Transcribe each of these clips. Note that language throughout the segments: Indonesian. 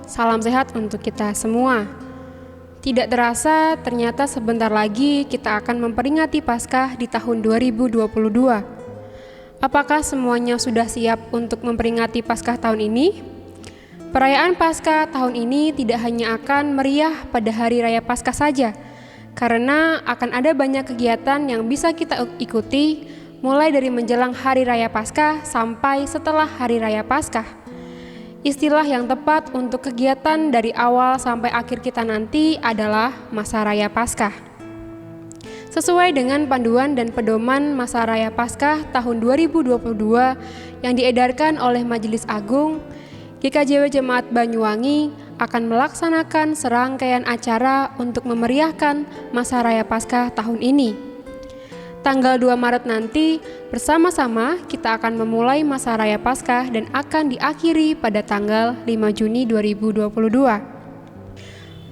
salam sehat untuk kita semua. Tidak terasa, ternyata sebentar lagi kita akan memperingati Paskah di tahun 2022. Apakah semuanya sudah siap untuk memperingati Paskah tahun ini? Perayaan Paskah tahun ini tidak hanya akan meriah pada hari raya Paskah saja, karena akan ada banyak kegiatan yang bisa kita ikuti, mulai dari menjelang hari raya Paskah sampai setelah hari raya Paskah. Istilah yang tepat untuk kegiatan dari awal sampai akhir kita nanti adalah masa raya Paskah. Sesuai dengan panduan dan pedoman masa raya Paskah tahun 2022 yang diedarkan oleh Majelis Agung, GKJW Jemaat Banyuwangi akan melaksanakan serangkaian acara untuk memeriahkan masa raya Paskah tahun ini. Tanggal 2 Maret nanti, bersama-sama kita akan memulai masa raya Paskah dan akan diakhiri pada tanggal 5 Juni 2022.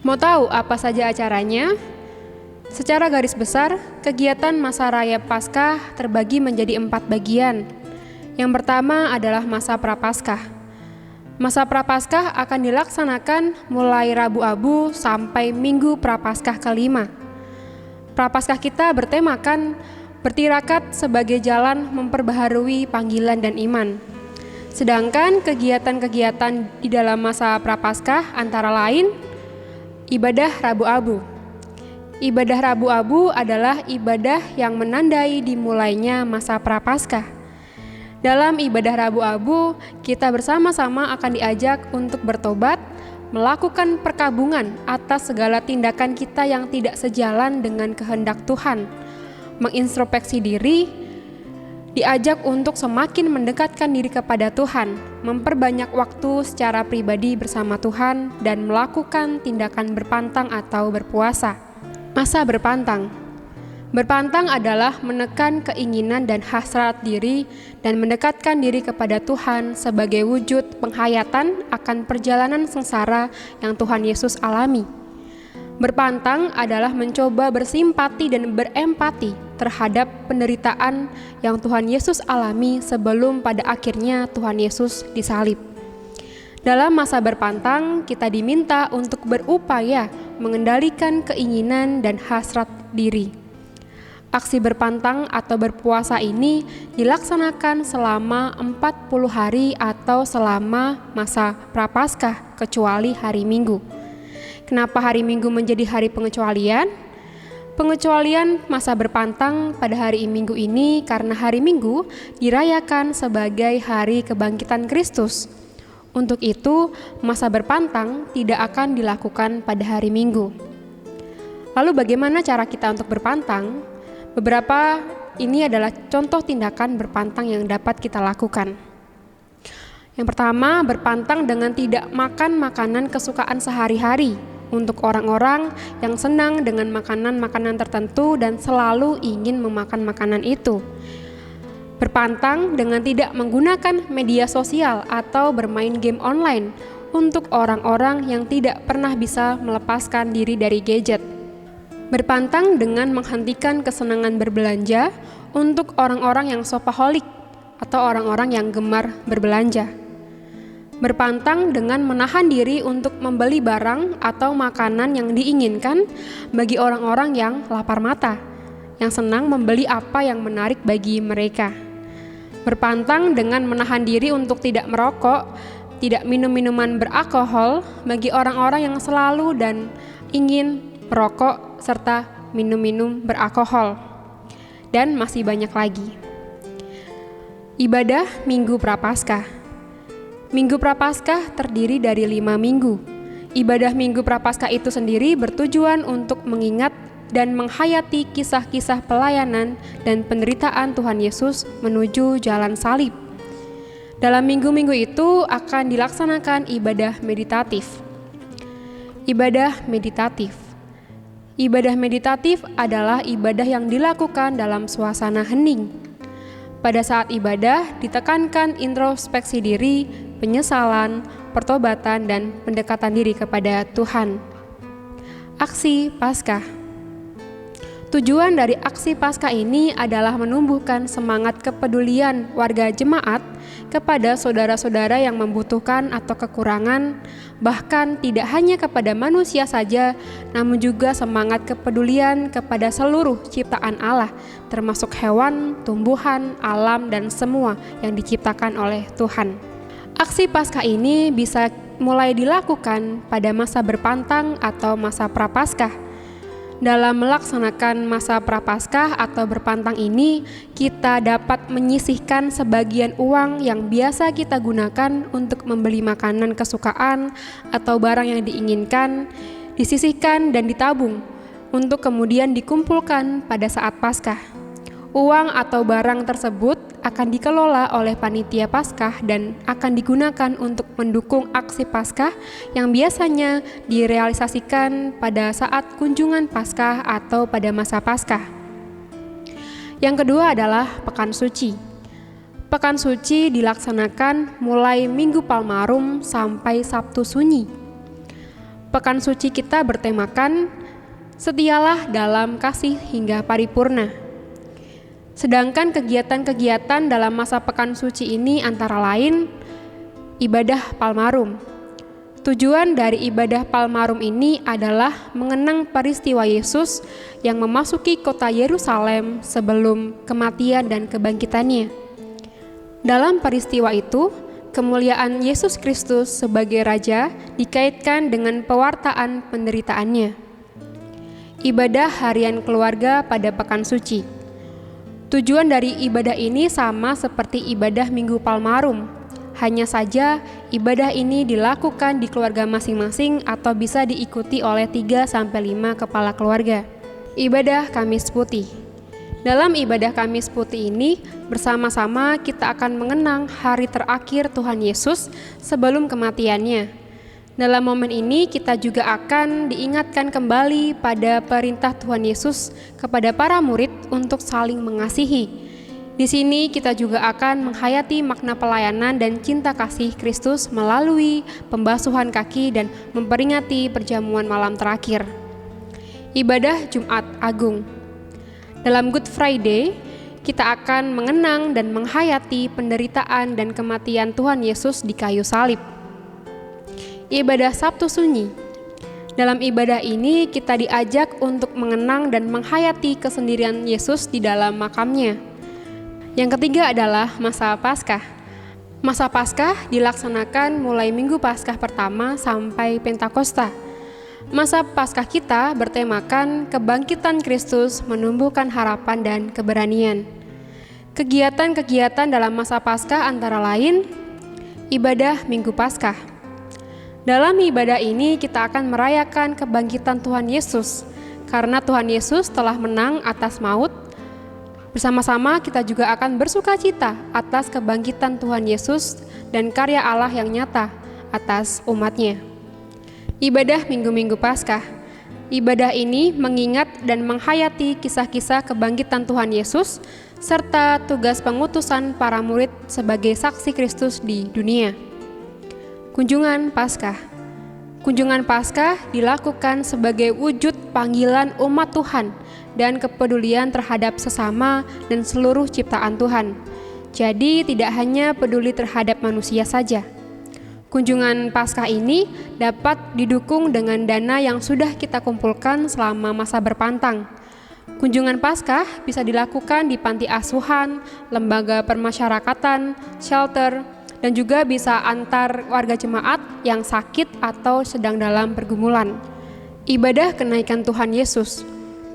Mau tahu apa saja acaranya? Secara garis besar, kegiatan masa raya Paskah terbagi menjadi 4 bagian. Yang pertama adalah masa Prapaskah. Masa Prapaskah akan dilaksanakan mulai Rabu Abu sampai Minggu Prapaskah kelima. Prapaskah kita bertemakan bertirakat sebagai jalan memperbaharui panggilan dan iman. Sedangkan kegiatan-kegiatan di dalam masa Prapaskah antara lain ibadah Rabu Abu. Ibadah Rabu Abu adalah ibadah yang menandai dimulainya masa Prapaskah. Dalam ibadah Rabu Abu, kita bersama-sama akan diajak untuk bertobat, melakukan perkabungan atas segala tindakan kita yang tidak sejalan dengan kehendak Tuhan, mengintrospeksi diri, diajak untuk semakin mendekatkan diri kepada Tuhan, memperbanyak waktu secara pribadi bersama Tuhan, dan melakukan tindakan berpantang atau berpuasa. Masa berpantang. Berpantang adalah menekan keinginan dan hasrat diri dan mendekatkan diri kepada Tuhan sebagai wujud penghayatan akan perjalanan sengsara yang Tuhan Yesus alami. Berpantang adalah mencoba bersimpati dan berempati terhadap penderitaan yang Tuhan Yesus alami sebelum pada akhirnya Tuhan Yesus disalib. Dalam masa berpantang, kita diminta untuk berupaya mengendalikan keinginan dan hasrat diri. Aksi berpantang atau berpuasa ini dilaksanakan selama 40 hari atau selama masa Prapaskah kecuali hari Minggu. Kenapa hari Minggu menjadi hari pengecualian? Pengecualian masa berpantang pada hari Minggu ini karena hari Minggu dirayakan sebagai hari kebangkitan Kristus. Untuk itu, masa berpantang tidak akan dilakukan pada hari Minggu. Lalu bagaimana cara kita untuk berpantang? Beberapa ini adalah contoh tindakan berpantang yang dapat kita lakukan. Yang pertama, berpantang dengan tidak makan makanan kesukaan sehari-hari untuk orang-orang yang senang dengan makanan-makanan tertentu dan selalu ingin memakan makanan itu. Berpantang dengan tidak menggunakan media sosial atau bermain game online untuk orang-orang yang tidak pernah bisa melepaskan diri dari gadget. Berpantang dengan menghentikan kesenangan berbelanja untuk orang-orang yang shopaholic atau orang-orang yang gemar berbelanja. Berpantang dengan menahan diri untuk membeli barang atau makanan yang diinginkan bagi orang-orang yang lapar mata, yang senang membeli apa yang menarik bagi mereka. Berpantang dengan menahan diri untuk tidak merokok, tidak minum minuman beralkohol bagi orang-orang yang selalu dan ingin merokok serta minum-minum beralkohol, dan masih banyak lagi. Ibadah Minggu Prapaskah. Minggu Prapaskah terdiri dari 5 minggu. Ibadah Minggu Prapaskah itu sendiri bertujuan untuk mengingat dan menghayati kisah-kisah pelayanan dan penderitaan Tuhan Yesus menuju jalan salib. Dalam minggu-minggu itu akan dilaksanakan ibadah meditatif. Ibadah meditatif. Ibadah meditatif adalah ibadah yang dilakukan dalam suasana hening. Pada saat ibadah, ditekankan introspeksi diri, penyesalan, pertobatan, dan pendekatan diri kepada Tuhan. Aksi Paskah. Tujuan dari aksi Paskah ini adalah menumbuhkan semangat kepedulian warga jemaat kepada saudara-saudara yang membutuhkan atau kekurangan, bahkan tidak hanya kepada manusia saja, namun juga semangat kepedulian kepada seluruh ciptaan Allah, termasuk hewan, tumbuhan, alam, dan semua yang diciptakan oleh Tuhan. Aksi Paskah ini bisa mulai dilakukan pada masa berpantang atau masa prapaskah. Dalam melaksanakan masa prapaskah atau berpantang ini, kita dapat menyisihkan sebagian uang yang biasa kita gunakan untuk membeli makanan kesukaan atau barang yang diinginkan, disisihkan dan ditabung untuk kemudian dikumpulkan pada saat Paskah. Uang atau barang tersebut akan dikelola oleh panitia Paskah dan akan digunakan untuk mendukung aksi Paskah yang biasanya direalisasikan pada saat kunjungan Paskah atau pada masa Paskah. Yang kedua adalah Pekan Suci. Pekan Suci dilaksanakan mulai Minggu Palmarum sampai Sabtu Sunyi. Pekan Suci kita bertemakan setialah dalam kasih hingga paripurna. Sedangkan kegiatan-kegiatan dalam masa Pekan Suci ini antara lain ibadah Palmarum. Tujuan dari ibadah Palmarum ini adalah mengenang peristiwa Yesus yang memasuki kota Yerusalem sebelum kematian dan kebangkitannya. Dalam peristiwa itu, kemuliaan Yesus Kristus sebagai Raja dikaitkan dengan pewartaan penderitaannya. Ibadah harian keluarga pada Pekan Suci. Tujuan dari ibadah ini sama seperti ibadah Minggu Palmarum. Hanya saja ibadah ini dilakukan di keluarga masing-masing atau bisa diikuti oleh 3-5 kepala keluarga. Ibadah Kamis Putih. Dalam ibadah Kamis Putih ini, bersama-sama kita akan mengenang hari terakhir Tuhan Yesus sebelum kematiannya. Dalam momen ini kita juga akan diingatkan kembali pada perintah Tuhan Yesus kepada para murid untuk saling mengasihi. Di sini kita juga akan menghayati makna pelayanan dan cinta kasih Kristus melalui pembasuhan kaki dan memperingati perjamuan malam terakhir. Ibadah Jumat Agung. Dalam Good Friday, kita akan mengenang dan menghayati penderitaan dan kematian Tuhan Yesus di kayu salib. Ibadah Sabtu Sunyi. Dalam ibadah ini kita diajak untuk mengenang dan menghayati kesendirian Yesus di dalam makamnya. Yang ketiga adalah masa Paskah. Masa Paskah dilaksanakan mulai Minggu Paskah pertama sampai Pentakosta. Masa Paskah kita bertemakan kebangkitan Kristus menumbuhkan harapan dan keberanian. Kegiatan-kegiatan dalam masa Paskah antara lain ibadah Minggu Paskah. Dalam ibadah ini kita akan merayakan kebangkitan Tuhan Yesus. Karena Tuhan Yesus telah menang atas maut, bersama-sama kita juga akan bersukacita atas kebangkitan Tuhan Yesus dan karya Allah yang nyata atas umatnya. Ibadah Minggu-Minggu Paskah. Ibadah ini mengingat dan menghayati kisah-kisah kebangkitan Tuhan Yesus serta tugas pengutusan para murid sebagai saksi Kristus di dunia. Kunjungan Paskah. Kunjungan Paskah dilakukan sebagai wujud panggilan umat Tuhan dan kepedulian terhadap sesama dan seluruh ciptaan Tuhan. Jadi tidak hanya peduli terhadap manusia saja. Kunjungan Paskah ini dapat didukung dengan dana yang sudah kita kumpulkan selama masa berpantang. Kunjungan Paskah bisa dilakukan di panti asuhan, lembaga permasyarakatan, shelter, dan juga bisa antar warga jemaat yang sakit atau sedang dalam pergumulan. Ibadah kenaikan Tuhan Yesus.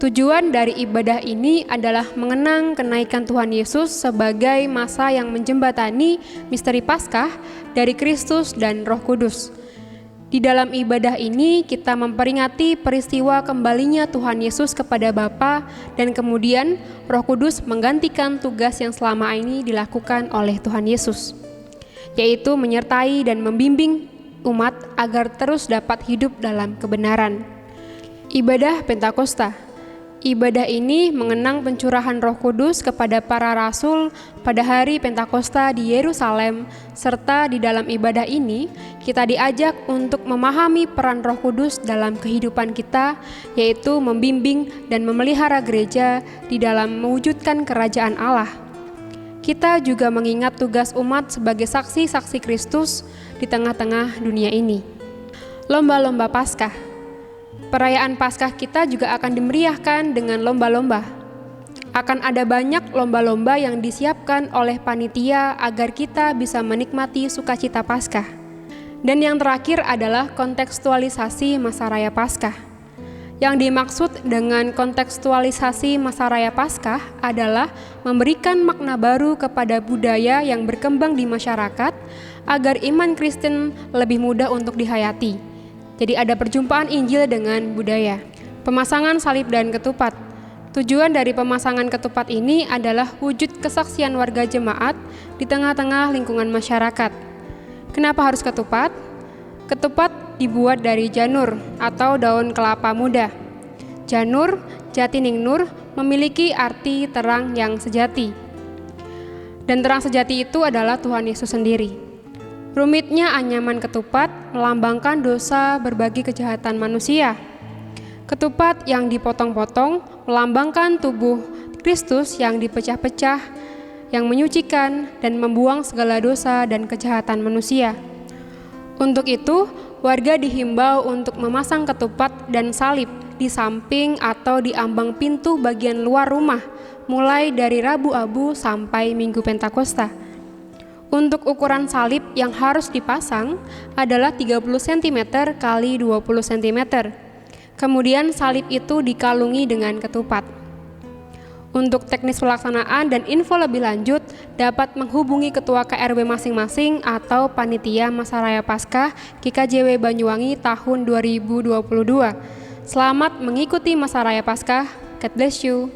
Tujuan dari ibadah ini adalah mengenang kenaikan Tuhan Yesus sebagai masa yang menjembatani misteri Paskah dari Kristus dan Roh Kudus. Di dalam ibadah ini kita memperingati peristiwa kembalinya Tuhan Yesus kepada Bapa dan kemudian Roh Kudus menggantikan tugas yang selama ini dilakukan oleh Tuhan Yesus, yaitu menyertai dan membimbing umat agar terus dapat hidup dalam kebenaran. Ibadah Pentakosta. Ibadah ini mengenang pencurahan Roh Kudus kepada para rasul pada hari Pentakosta di Yerusalem, serta di dalam ibadah ini kita diajak untuk memahami peran Roh Kudus dalam kehidupan kita, yaitu membimbing dan memelihara gereja di dalam mewujudkan kerajaan Allah. Kita juga mengingat tugas umat sebagai saksi-saksi Kristus di tengah-tengah dunia ini. Lomba-lomba Paskah. Perayaan Paskah kita juga akan dimeriahkan dengan lomba-lomba. Akan ada banyak lomba-lomba yang disiapkan oleh panitia agar kita bisa menikmati sukacita Paskah. Dan yang terakhir adalah kontekstualisasi masa raya Paskah. Yang dimaksud dengan kontekstualisasi masa raya Paskah adalah memberikan makna baru kepada budaya yang berkembang di masyarakat agar iman Kristen lebih mudah untuk dihayati. Jadi ada perjumpaan Injil dengan budaya. Pemasangan salib dan ketupat. Tujuan dari pemasangan ketupat ini adalah wujud kesaksian warga jemaat di tengah-tengah lingkungan masyarakat. Kenapa harus ketupat? Ketupat dibuat dari janur atau daun kelapa muda. Janur, Jatiningnur, memiliki arti terang yang sejati. Dan terang sejati itu adalah Tuhan Yesus sendiri. Rumitnya anyaman ketupat melambangkan dosa berbagi kejahatan manusia. Ketupat yang dipotong-potong melambangkan tubuh Kristus yang dipecah-pecah, yang menyucikan dan membuang segala dosa dan kejahatan manusia. Untuk itu, warga dihimbau untuk memasang ketupat dan salib di samping atau di ambang pintu bagian luar rumah, mulai dari Rabu Abu sampai Minggu Pentakosta. Untuk ukuran salib yang harus dipasang adalah 30 cm x 20 cm. Kemudian salib itu dikalungi dengan ketupat. Untuk teknis pelaksanaan dan info lebih lanjut dapat menghubungi ketua KRW masing-masing atau panitia Masa Raya Paskah GKJW Banyuwangi tahun 2022. Selamat mengikuti Masa Raya Paskah. God bless you.